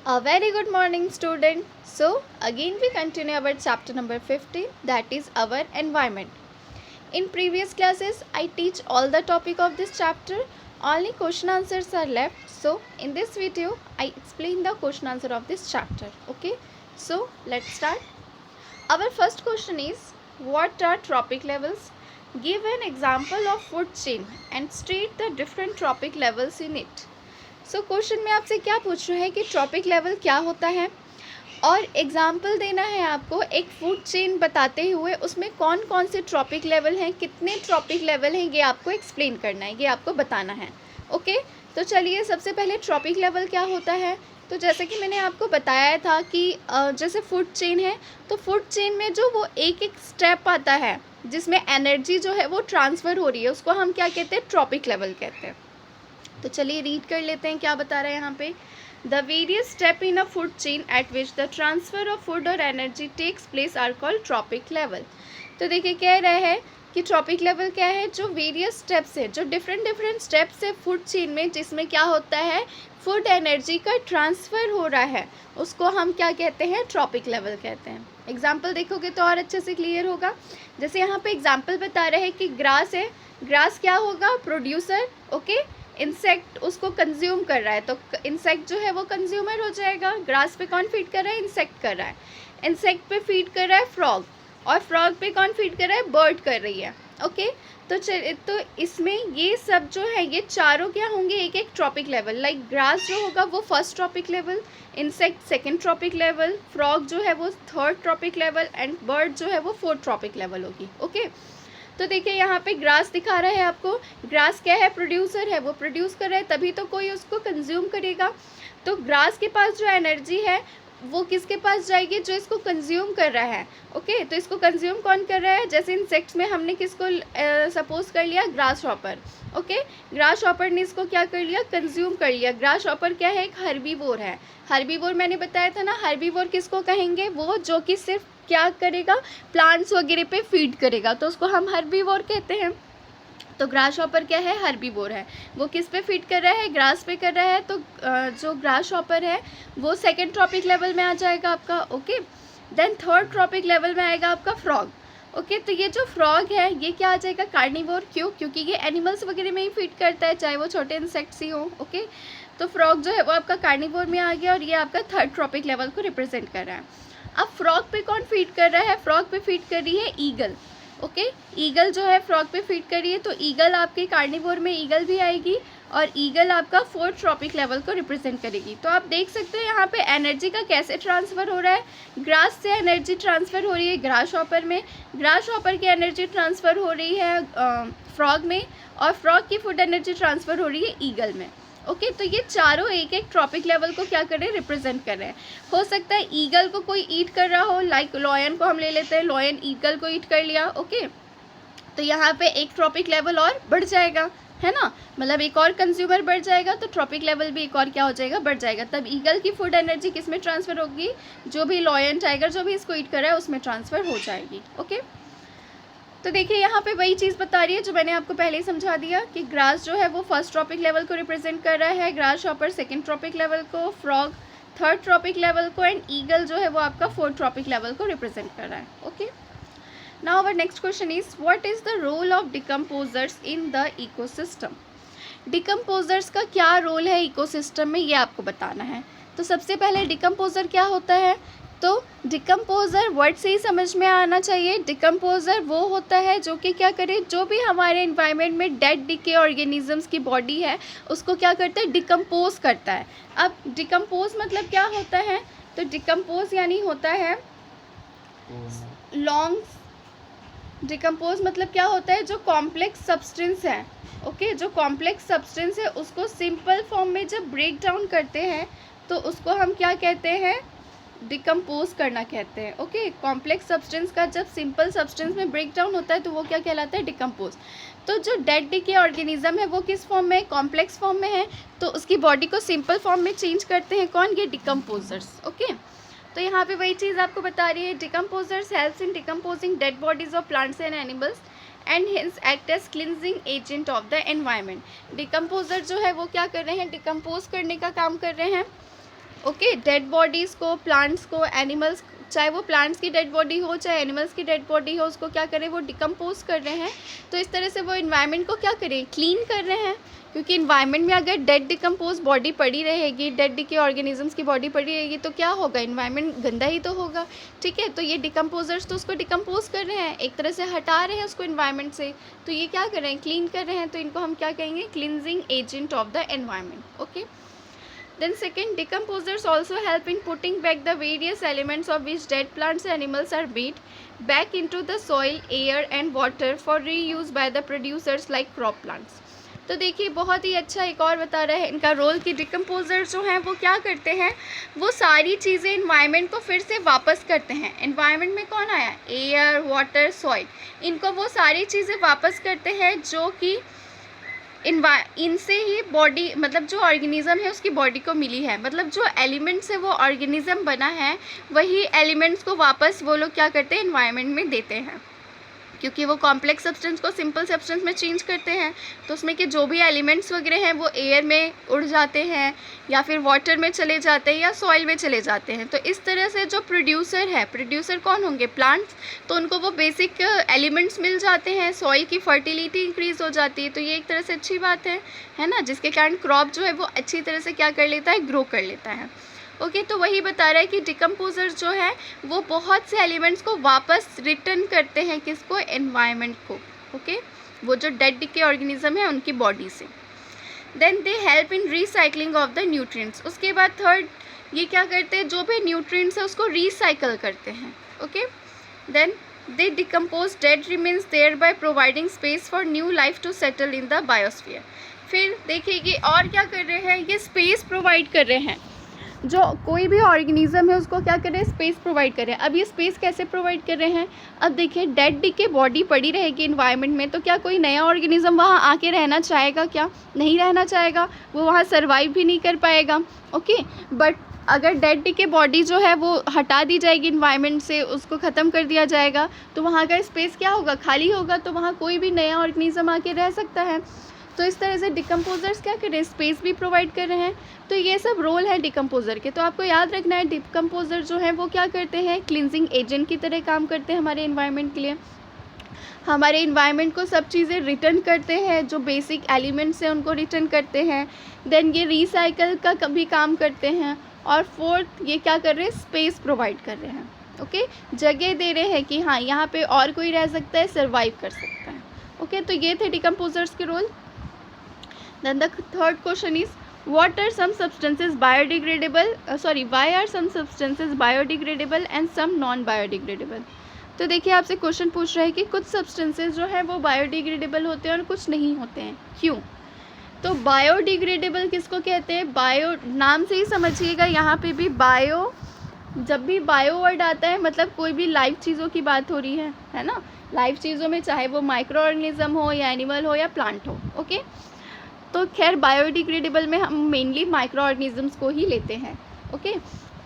A very good morning, student. So, again we continue our chapter number 15, that is our environment. In previous classes, I teach all the topic of this chapter. Only question answers are left. So, in this video, I explain the question answer of this chapter. Okay. So, let's start. Our first question is, what are trophic levels? Give an example of food chain and state the different trophic levels in it. So question में आपसे क्या पूछ रहे हैं कि trophic level क्या होता है और एग्जाम्पल देना है आपको एक फूड चेन बताते हुए उसमें कौन कौन से ट्रॉपिक लेवल हैं, कितने ट्रॉपिक लेवल हैं, ये आपको एक्सप्लेन करना है, ये आपको बताना है. ओके तो चलिए सबसे पहले ट्रॉपिक लेवल क्या होता है. तो जैसे कि मैंने आपको बताया था कि जैसे फूड चेन है तो फूड चेन में जो वो एक एक स्टेप आता है जिसमें एनर्जी जो है वो ट्रांसफ़र हो रही है उसको हम क्या कहते हैं, ट्रॉपिक लेवल कहते हैं. तो चलिए रीड कर लेते हैं क्या बता रहे हैं यहाँ पे. The various step in a food chain at which the transfer of food और energy takes place are called trophic level. तो देखिए कह रहे हैं कि ट्रॉपिक लेवल क्या है, जो वेरियस स्टेप्स है, जो डिफरेंट स्टेप्स है फूड चेन में जिसमें क्या होता है, फूड एनर्जी का ट्रांसफ़र हो रहा है, उसको हम क्या कहते हैं, ट्रॉपिक लेवल कहते हैं. एग्जाम्पल देखोगे तो और अच्छे से क्लियर होगा. जैसे यहाँ पे एग्जाम्पल बता रहे हैं कि ग्रास है, ग्रास क्या होगा, प्रोड्यूसर. ओके इंसेक्ट उसको कंज्यूम कर रहा है तो इंसेक्ट जो है वो कंज्यूमर हो जाएगा. ग्रास पे कौन फीड कर रहा है, इंसेक्ट कर रहा है. इंसेक्ट पे फीड कर रहा है फ्रॉग और फ्रॉग पे कौन फीड कर रहा है, बर्ड कर रही है. ओके तो इसमें ये सब जो है ये चारों क्या होंगे, एक एक ट्रॉपिक लेवल. लाइक ग्रास जो होगा वो first trophic level, insect second trophic level, frog जो है वो third trophic level and bird जो है वो फोर्थ ट्रॉपिक लेवल होगी. ओके तो देखिए यहाँ पे ग्रास दिखा रहा है आपको. ग्रास क्या है, प्रोड्यूसर है, वो प्रोड्यूस कर रहा है तभी तो कोई उसको कंज्यूम करेगा. तो ग्रास के पास जो एनर्जी है वो किसके पास जाएगी, जो इसको कंज्यूम कर रहा है. ओके तो इसको कंज्यूम कौन कर रहा है, जैसे इंसेक्ट्स में हमने किसको सपोज कर लिया, grass hopper. Okay grass hopper ने इसको क्या कर लिया, कंज्यूम कर लिया. ग्रास हॉपर क्या है, एक हर्बीवोर है. हर्बीवोर मैंने बताया था ना, हर्बीवोर किसको कहेंगे, वो जो कि सिर्फ क्या करेगा, प्लांट्स वगैरह पे फीड करेगा, तो उसको हम हर्बीवोर कहते हैं. तो ग्रास हॉपर क्या है, हर्बीवोर है. वो किस पे फीड कर रहा है, ग्रास पे कर रहा है. तो जो ग्रास हॉपर है वो सेकेंड ट्रॉपिक लेवल में आ जाएगा आपका. Okay then third trophic level में आएगा आपका फ्रॉग. ओके तो ये जो फ्रॉग है ये क्या आ जाएगा, कार्निवोर. क्यों, क्योंकि ये एनिमल्स वगैरह में ही फीड करता है, चाहे वो छोटे इंसेक्ट्स ही हों. ओके तो फ्रॉग जो है वो आपका कार्निवोर में आ गया और ये आपका थर्ड ट्रॉपिक लेवल को रिप्रेजेंट कर रहा है. अब फ्रॉग पे कौन फीड कर रहा है, फ्रॉग पे फीड कर रही है ईगल. ओके ईगल जो है फ्रॉग पे फीड कर रही है, तो ईगल आपके कार्निवोर में ईगल भी आएगी और ईगल आपका फोर्थ ट्रॉपिक लेवल को रिप्रेजेंट करेगी. तो आप देख सकते हो यहाँ पे एनर्जी का कैसे ट्रांसफ़र हो रहा है. ग्रास से एनर्जी ट्रांसफ़र हो रही है ग्रास हॉपर में, ग्रास हॉपर की एनर्जी ट्रांसफ़र हो रही है फ्रॉग में और फ्रॉग की फूड एनर्जी ट्रांसफ़र हो रही है ईगल में. ओके तो ये चारों एक एक ट्रॉपिक लेवल को क्या कर रहे हैं, रिप्रेजेंट कर रहे हैं. हो सकता है ईगल को कोई ईट कर रहा हो, लाइक लॉयन को हम ले लेते हैं, लॉयन ईगल को ईट कर लिया. ओके तो यहाँ पे एक ट्रॉपिक लेवल और बढ़ जाएगा, है ना, मतलब एक और कंज्यूमर बढ़ जाएगा तो ट्रॉपिक लेवल भी एक और क्या हो जाएगा, बढ़ जाएगा. तब ईगल की फूड एनर्जी किस में ट्रांसफ़र होगी, जो भी लॉयन टाइगर जो भी इसको ईट कर रहा है उसमें ट्रांसफ़र हो जाएगी. ओके तो देखिए यहाँ पे वही चीज़ बता रही है जो मैंने आपको पहले ही समझा दिया कि ग्रास जो है वो फर्स्ट ट्रॉपिक लेवल को रिप्रेजेंट कर रहा है, grasshopper second trophic level को, फ्रॉग थर्ड ट्रॉपिक लेवल को एंड ईगल जो है वो आपका फोर्थ ट्रॉपिक लेवल को रिप्रेजेंट कर रहा है. Okay now our next question is, what is the role of decomposers in the ecosystem. Decomposers का क्या रोल है इकोसिस्टम में, ये आपको बताना है. तो सबसे पहले डिकम्पोजर क्या होता है, तो डिकम्पोज़र वर्ड से ही समझ में आना चाहिए. डिकम्पोज़र वो होता है जो कि क्या करे, जो भी हमारे इन्वायरमेंट में डेड डिके ऑर्गेनिजम्स की बॉडी है उसको क्या करता है, डिकम्पोज करता है. अब डिकम्पोज मतलब क्या होता है, तो डिकम्पोज यानी होता है लॉन्ग. डिकम्पोज मतलब क्या होता है, जो कॉम्प्लेक्स सब्सटेंस है. ओके जो कॉम्प्लेक्स सब्सटेंस है उसको सिंपल फॉर्म में जब ब्रेक डाउन करते हैं तो उसको हम क्या कहते हैं, डिकम्पोज करना कहते हैं. ओके कॉम्प्लेक्स सब्सटेंस का जब सिंपल सब्सटेंस में ब्रेक डाउन होता है तो वो क्या कहलाता है, डिकम्पोज. तो जो डेड डिके ऑर्गेनिज्म है वो किस फॉर्म में, कॉम्प्लेक्स फॉर्म में है, तो उसकी बॉडी को सिंपल फॉर्म में चेंज करते हैं कौन, ये डिकम्पोजर्स. ओके तो यहाँ पे वही चीज़ आपको बता रही है, decomposers helps in decomposing dead bodies of plants and animals and hence act as cleansing agent of the environment. Decomposer जो है वो क्या कर रहे हैं, डिकम्पोज करने का काम कर रहे हैं. ओके, डेड बॉडीज़ को, प्लांट्स को, एनिमल्स, चाहे वो प्लांट्स की डेड बॉडी हो चाहे एनिमल्स की डेड बॉडी हो, उसको क्या करें, वो डिकम्पोज कर रहे हैं। तो इस तरह से वो इन्वायरमेंट को क्या करें, क्लीन कर रहे हैं। क्योंकि इन्वायरमेंट में अगर डेड डिकम्पोज बॉडी पड़ी रहेगी, डेड के ऑर्गेनिजम्स की बॉडी पड़ी रहेगी, तो क्या होगा, इन्वायरमेंट गंदा ही तो होगा। ठीक है, तो ये डिकम्पोजर्स तो उसको डिकम्पोज कर रहे हैं, एक तरह से हटा रहे हैं उसको इन्वायरमेंट से। तो ये क्या कर रहे हैं, क्लीन कर रहे हैं। तो इनको हम क्या कहेंगे, cleansing agent of the environment. Okay, then second, decomposers also help in putting back the various elements of which dead plants and animals are made back into the soil, air and water for reuse by the producers like crop plants. तो देखिए बहुत ही अच्छा एक और बता रहा है इनका रोल कि डिकम्पोजर जो हैं वो क्या करते हैं, वो सारी चीज़ें इन्वायरमेंट को फिर से वापस करते हैं। इन्वायरमेंट में कौन आया, एयर, वाटर, सॉइल, इनको वो सारी चीज़ें वापस करते हैं जो कि इनसे ही बॉडी, मतलब जो ऑर्गेनिज़म है उसकी बॉडी को मिली है। मतलब जो एलिमेंट्स है वो ऑर्गेनिज़म बना है, वही एलिमेंट्स को वापस वो लोग क्या करते हैं, इन्वायरमेंट में देते हैं। क्योंकि वो कॉम्प्लेक्स सब्सटेंस को सिंपल सब्सटेंस में चेंज करते हैं, तो उसमें के जो भी एलिमेंट्स वगैरह हैं वो एयर में उड़ जाते हैं या फिर वाटर में चले जाते हैं या सॉइल में चले जाते हैं। तो इस तरह से जो प्रोड्यूसर है, प्रोड्यूसर कौन होंगे, प्लांट्स, तो उनको वो बेसिक एलिमेंट्स मिल जाते हैं, सॉइल की फर्टिलिटी इंक्रीज़ हो जाती है। तो ये एक तरह से अच्छी बात है ना, जिसके कारण क्रॉप जो है वो अच्छी तरह से क्या कर लेता है, ग्रो कर लेता है। ओके, तो वही बता रहा है कि डिकम्पोजर जो है वो बहुत से एलिमेंट्स को वापस रिटर्न करते हैं, किसको, एनवायरनमेंट को। ओके, वो जो डेड के ऑर्गेनिज्म है उनकी बॉडी से। Then they help in recycling of the nutrients. उसके बाद थर्ड, ये क्या करते हैं, जो भी न्यूट्रिएंट्स है उसको रिसाइकल करते हैं। Okay, then they decompose dead remains thereby providing space for new life to settle in the biosphere. फिर देखिए ये और क्या कर रहे हैं, ये स्पेस प्रोवाइड कर रहे हैं। जो कोई भी ऑर्गेनिज्म है उसको क्या कर रहे हैं, स्पेस प्रोवाइड कर रहे हैं। अब ये स्पेस कैसे प्रोवाइड कर रहे हैं, अब देखिए डेड के बॉडी पड़ी रहेगी इन्वायरमेंट में, तो क्या कोई नया ऑर्गेनिज्म वहाँ आके रहना चाहेगा, क्या नहीं रहना चाहेगा, वो वहाँ सर्वाइव भी नहीं कर पाएगा। ओके, बट अगर डेड के बॉडी जो है वो हटा दी जाएगी इन्वायरमेंट से, उसको ख़त्म कर दिया जाएगा, तो वहाँ का स्पेस क्या होगा, खाली होगा, तो वहाँ कोई भी नया ऑर्गेनिज्म आके रह सकता है। तो इस तरह से डिकम्पोजर्स क्या कर रहे हैं, स्पेस भी प्रोवाइड कर रहे हैं। तो ये सब रोल है डिकम्पोजर के। तो आपको याद रखना है डिकम्पोजर जो है वो क्या करते हैं, क्लिनजिंग एजेंट की तरह काम करते हैं हमारे इन्वायरमेंट के लिए। हमारे इन्वायरमेंट को सब चीज़ें रिटर्न करते हैं, जो बेसिक एलिमेंट्स हैं उनको रिटर्न करते हैं। देन ये रिसाइकल का भी काम करते हैं। और फोर्थ, ये क्या कर रहे हैं, स्पेस प्रोवाइड कर रहे हैं। ओके, जगह दे रहे हैं कि हाँ यहाँ पे और कोई रह सकता है, सर्वाइव कर सकता है। ओके, तो ये थे डिकम्पोजर्स के role. Then the third question is, what are some substances biodegradable? Why are some substances biodegradable and some non-biodegradable? तो देखिए आपसे क्वेश्चन पूछ रहा है कि कुछ सब्सटेंसेस जो है वो बायोडिग्रेडेबल होते हैं और कुछ नहीं होते हैं, क्यों? तो बायोडिग्रेडेबल किसको कहते हैं, बायो, नाम से ही समझिएगा, यहाँ पे भी बायो, जब भी बायो वर्ड आता है मतलब कोई भी लाइव चीज़ों की बात हो रही है ना। लाइव चीज़ों में चाहे वो माइक्रो ऑर्गेनिज्म हो या एनिमल हो या प्लांट हो। ओके, तो खैर बायोडिग्रेडेबल में हम मेनली माइक्रो ऑर्गेनिजम्स को ही लेते हैं। ओके,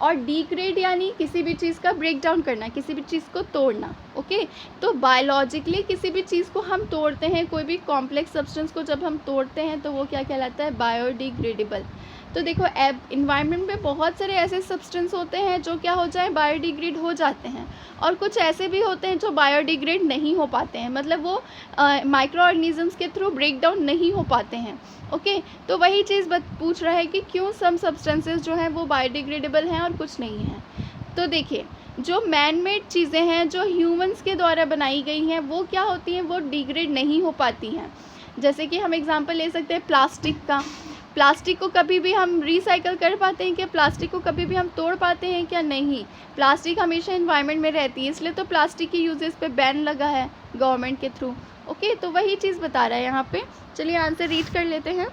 और डिग्रेड यानी किसी भी चीज़ का ब्रेक डाउन करना, किसी भी चीज़ को तोड़ना। ओके, तो बायोलॉजिकली किसी भी चीज़ को हम तोड़ते हैं, कोई भी कॉम्प्लेक्स सब्सटेंस को जब हम तोड़ते हैं तो वो क्या कहलाता है, बायोडिग्रेडेबल। तो देखो इन्वायरमेंट में बहुत सारे ऐसे सब्सटेंस होते हैं जो क्या हो जाए, बायोडिग्रेड हो जाते हैं, और कुछ ऐसे भी होते हैं जो बायोडिग्रेड नहीं हो पाते हैं, मतलब वो माइक्रो ऑर्गेनिजम्स के थ्रू ब्रेक डाउन नहीं हो पाते हैं। ओके, तो वही चीज़ पूछ रहा है कि क्यों सम सब्सटेंसेस जो हैं वो बायोडिग्रेडेबल हैं और कुछ नहीं हैं। तो देखिए जो मैन मेड चीज़ें हैं, जो ह्यूमंस के द्वारा बनाई गई हैं, वो क्या होती हैं, वो डिग्रेड नहीं हो पाती हैं। जैसे कि हम एग्जांपल ले सकते हैं प्लास्टिक का। प्लास्टिक को कभी भी हम रिसाइकल कर पाते हैं क्या, प्लास्टिक को कभी भी हम तोड़ पाते हैं क्या, नहीं। प्लास्टिक हमेशा एनवायरनमेंट में रहती है, इसलिए तो प्लास्टिक की यूजेस पे बैन लगा है गवर्नमेंट के थ्रू। ओके, तो वही चीज़ बता रहा है यहाँ पे। चलिए आंसर रीड कर लेते हैं।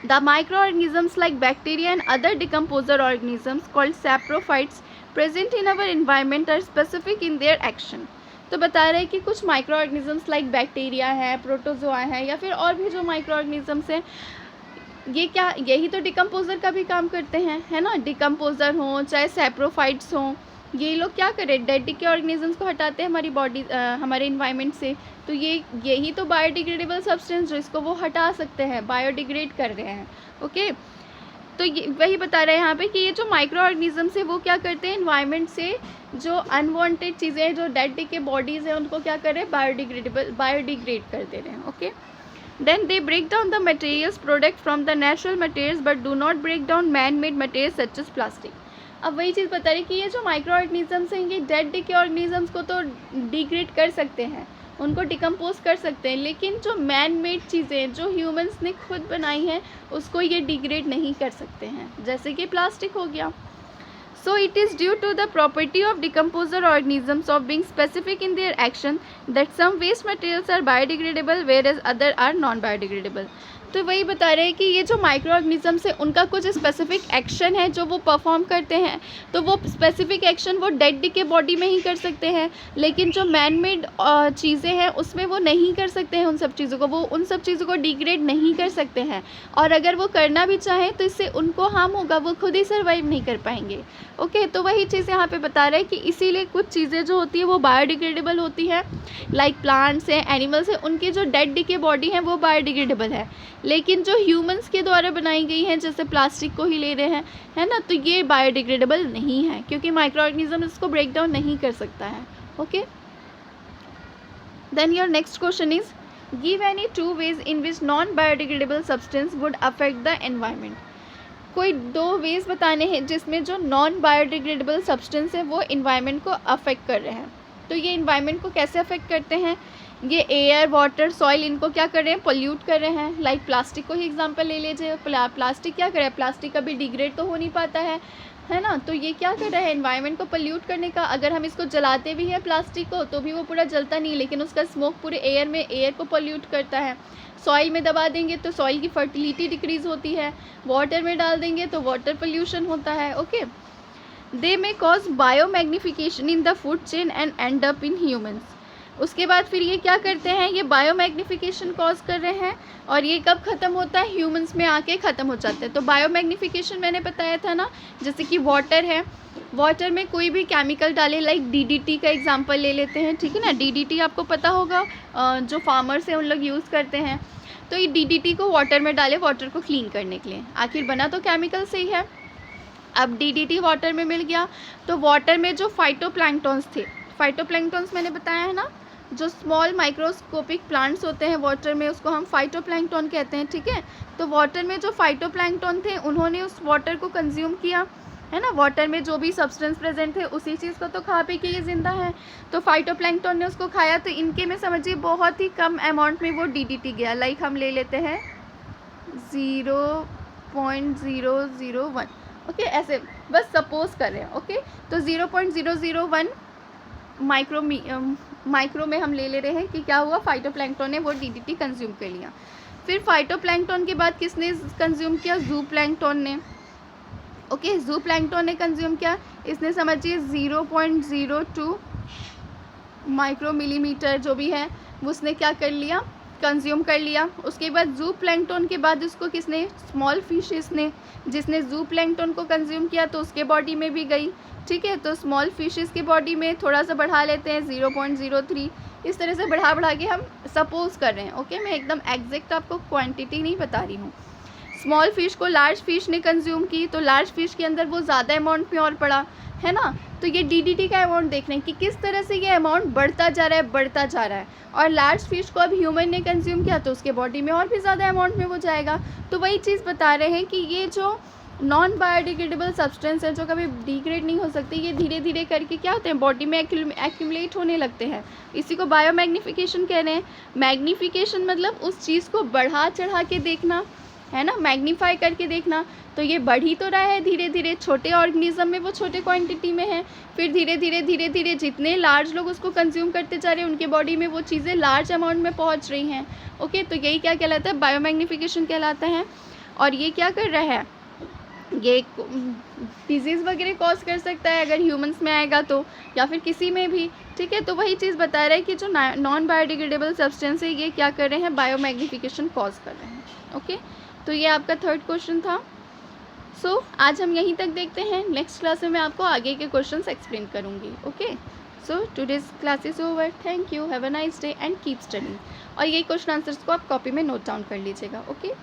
The micro organisms like bacteria and other decomposer organisms called saprophytes present in our environment are specific in their action. तो बता रहे हैं कि कुछ माइक्रो ऑर्गेनिजम्स लाइक बैक्टीरिया है, प्रोटोजोआ है, या फिर और भी जो माइक्रो ऑर्गेनिजम्स हैं, ये क्या, यही तो डिकम्पोजर का भी काम करते हैं, है ना। डिकम्पोजर हों चाहे सैप्रोफाइट्स हों, ये लोग क्या करें, डेड के ऑर्गेनिजम्स को हटाते हैं हमारी बॉडी, हमारे इन्वायरमेंट से। तो यही तो बायोडिग्रेडेबल सब्सटेंस जो इसको वो हटा सकते हैं, बायोडिग्रेड कर रहे हैं। ओके, तो ये वही बता रहे हैं यहाँ पे कि ये जो माइक्रो ऑर्गेनिजम्स है वो क्या करते हैं, इन्वायरमेंट से जो अनवांटेड चीज़ें हैं, जो डेड के बॉडीज़ हैं, उनको क्या कर रहे हैं, बायोडिग्रेड कर दे रहे हैं. Okay, then they break down the materials product from the natural materials but do not break down man made material such as plastic. अब वही चीज़ बता रही कि ये जो माइक्रो ऑर्गेनिजम्स हैं ये डेड के ऑर्गेनिजम्स को तो डिग्रेड कर सकते हैं, उनको डिकम्पोज कर सकते हैं, लेकिन जो मैन मेड चीज़ें जो ह्यूमंस ने खुद बनाई हैं उसको ये डिग्रेड नहीं कर सकते हैं, जैसे कि प्लास्टिक हो गया. So it is due to the property of decomposer organisms of being specific in their action that some waste materials are biodegradable whereas other are non-biodegradable. तो वही बता रहे हैं कि ये जो माइक्रो ऑर्गेनिजम्स है उनका कुछ स्पेसिफिक एक्शन है जो वो परफॉर्म करते हैं, तो वो स्पेसिफिक एक्शन वो डेड के बॉडी में ही कर सकते हैं, लेकिन जो मैन मेड चीज़ें हैं उसमें वो नहीं कर सकते हैं उन सब चीज़ों को, वो उन सब चीज़ों को डिग्रेड नहीं कर सकते हैं, और अगर वो करना भी चाहें तो इससे उनको हार्म होगा, वो खुद ही सर्वाइव नहीं कर पाएंगे. ओके, तो वही चीज़ यहाँ पे बता रहे हैं कि इसीलिए कुछ चीज़ें जो होती है वो बायोडिग्रेडेबल होती हैं, लाइक प्लांट्स हैं, एनिमल्स हैं, उनकी जो डेड के बॉडी है वो बायोडिग्रेडेबल है, लेकिन जो ह्यूमंस के द्वारा बनाई गई हैं जैसे प्लास्टिक को ही ले रहे हैं, है ना, तो ये बायोडिग्रेडेबल नहीं है क्योंकि माइक्रो ऑर्गेनिज्म इसको ब्रेक डाउन नहीं कर सकता है. Okay, then your next question is give any 2 ways in which non biodegradable substance would affect the environment. कोई 2 वेज बताने हैं जिसमें जो नॉन बायोडिग्रेडेबल सब्सटेंस है वो इन्वायरमेंट को अफेक्ट कर रहे हैं. तो ये इन्वायरमेंट को कैसे अफेक्ट करते हैं, ये एयर, वाटर, सॉइल, इनको क्या कर रहे हैं, पोल्यूट कर रहे हैं. लाइक प्लास्टिक को ही एग्जांपल ले लीजिए, प्लास्टिक क्या कर रहा है, प्लास्टिक कभी डिग्रेड तो हो नहीं पाता है ना, तो ये क्या कर रहा है, एनवायरनमेंट को पोल्यूट करने का. अगर हम इसको जलाते भी हैं प्लास्टिक को तो भी वो पूरा जलता नहीं, लेकिन उसका स्मोक पूरे एयर को पोल्यूट करता है. सॉइल में दबा देंगे तो सॉइल की फर्टिलिटी डिक्रीज़ होती है, वाटर में डाल देंगे तो वाटर पोल्यूशन होता है. Okay, they may cause biomagnification in the food chain and and up in humans. उसके बाद फिर ये क्या करते हैं, ये बायोमैग्निफिकेशन कॉज कर रहे हैं, और ये कब ख़त्म होता है, ह्यूमंस में आके ख़त्म हो जाता है. तो बायोमैग्निफिकेशन मैंने बताया था ना, जैसे कि वाटर है, वाटर में कोई भी केमिकल डाले, लाइक डीडीटी का एग्जांपल ले लेते हैं, ठीक है ना. डीडीटी आपको पता होगा, जो फार्मर्स हैं उन लोग यूज़ करते हैं. तो ये डीडीटी को वाटर में डाले वाटर को क्लीन करने के लिए, आखिर बना तो केमिकल से ही है. अब डीडीटी वाटर में मिल गया तो वाटर में जो फाइटोप्लैंक्टन्स थे, फाइटोप्लैंक्टन्स मैंने बताया है ना, जो स्मॉल माइक्रोस्कोपिक प्लांट्स होते हैं वाटर में उसको हम फाइटोप्लैंक्टन कहते हैं, ठीक है. तो वाटर में जो फाइटोप्लैंक्टन थे उन्होंने उस वाटर को कंज्यूम किया, है ना, वाटर में जो भी सब्सटेंस प्रेजेंट थे उसी चीज़ को तो खा पी के ये जिंदा है. तो फाइटोप्लैंक्टन ने उसको खाया, तो इनके में समझिए बहुत ही कम अमाउंट में वो डीडीटी गया. लाइक हम ले लेते हैं 0.001. ओके, ऐसे बस सपोज कर रहे हैं. ओके, तो 0.001 माइक्रो में हम ले रहे हैं कि क्या हुआ, फाइटोप्लैंक्टन ने वो डीडीटी कंज्यूम कर लिया. फिर फाइटोप्लैंक्टन के बाद किसने कंज्यूम किया, जूप्लैंक्टन ने. ओके, जूप्लैंक्टन ने कंज्यूम किया, इसने समझिए 0.02 माइक्रो मिलीमीटर जो भी है उसने क्या कर लिया, कंज्यूम कर लिया. उसके बाद जूप्लैंक्टन के बाद उसको किसने, स्मॉल फिशेस ने, जिसने जूप्लैंक्टन को कंज्यूम किया तो उसके बॉडी में भी गई, ठीक है. तो स्मॉल फिशेस की बॉडी में थोड़ा सा बढ़ा लेते हैं 0.03, इस तरह से बढ़ा के हम सपोज कर रहे हैं. ओके, मैं एकदम एग्जैक्ट आपको क्वांटिटी नहीं बता रही हूँ. स्मॉल फिश को लार्ज फिश ने कंज्यूम की तो लार्ज फिश के अंदर वो ज़्यादा अमाउंट में और पड़ा, है ना. तो ये डीडीटी का अमाउंट देख रहे हैं कि किस तरह से ये अमाउंट बढ़ता जा रहा है. और लार्ज फिश को अब ह्यूमन ने कंज्यूम किया तो उसके बॉडी में और भी ज़्यादा अमाउंट में वो जाएगा. तो वही चीज़ बता रहे हैं कि ये जो नॉन बायोडिग्रेडेबल सब्सटेंस है जो कभी डिग्रेड नहीं हो सकते, ये धीरे धीरे करके क्या होते हैं, बॉडी में एक्यूमुलेट होने लगते हैं. इसी को बायोमैग्निफिकेशन कह रहे हैं. मैग्निफिकेशन मतलब उस चीज़ को बढ़ा चढ़ा के देखना, है ना, मैग्नीफाई करके देखना. तो ये बढ़ ही तो रहा है धीरे धीरे, छोटे ऑर्गेनिज्म में वो छोटे क्वांटिटी में है, फिर धीरे धीरे जितने लार्ज लोग उसको कंज्यूम करते जा रहे हैं उनके बॉडी में वो चीज़ें लार्ज अमाउंट में पहुंच रही हैं. ओके, तो यही क्या कहलाता है, बायोमैग्निफिकेशन कहलाता है. और ये क्या कर रहा है, ये डिजीज़ वगैरह कॉज कर सकता है अगर ह्यूमंस में आएगा तो, या फिर किसी में भी, ठीक है. तो वही चीज़ बता रहा है कि जो नॉन बायोडिग्रेडेबल सब्सटेंस है ये क्या कर रहे हैं, बायोमैग्निफिकेशन कॉज कर रहे हैं. ओके, तो ये आपका थर्ड क्वेश्चन था. सो आज हम यहीं तक देखते हैं, नेक्स्ट क्लास में मैं आपको आगे के क्वेश्चंस एक्सप्लेन करूँगी. Okay, so today's class is over. Thank you, have a nice day and keep studying. और ये क्वेश्चन आंसर्स को आप कॉपी में नोट डाउन कर लीजिएगा. ओके.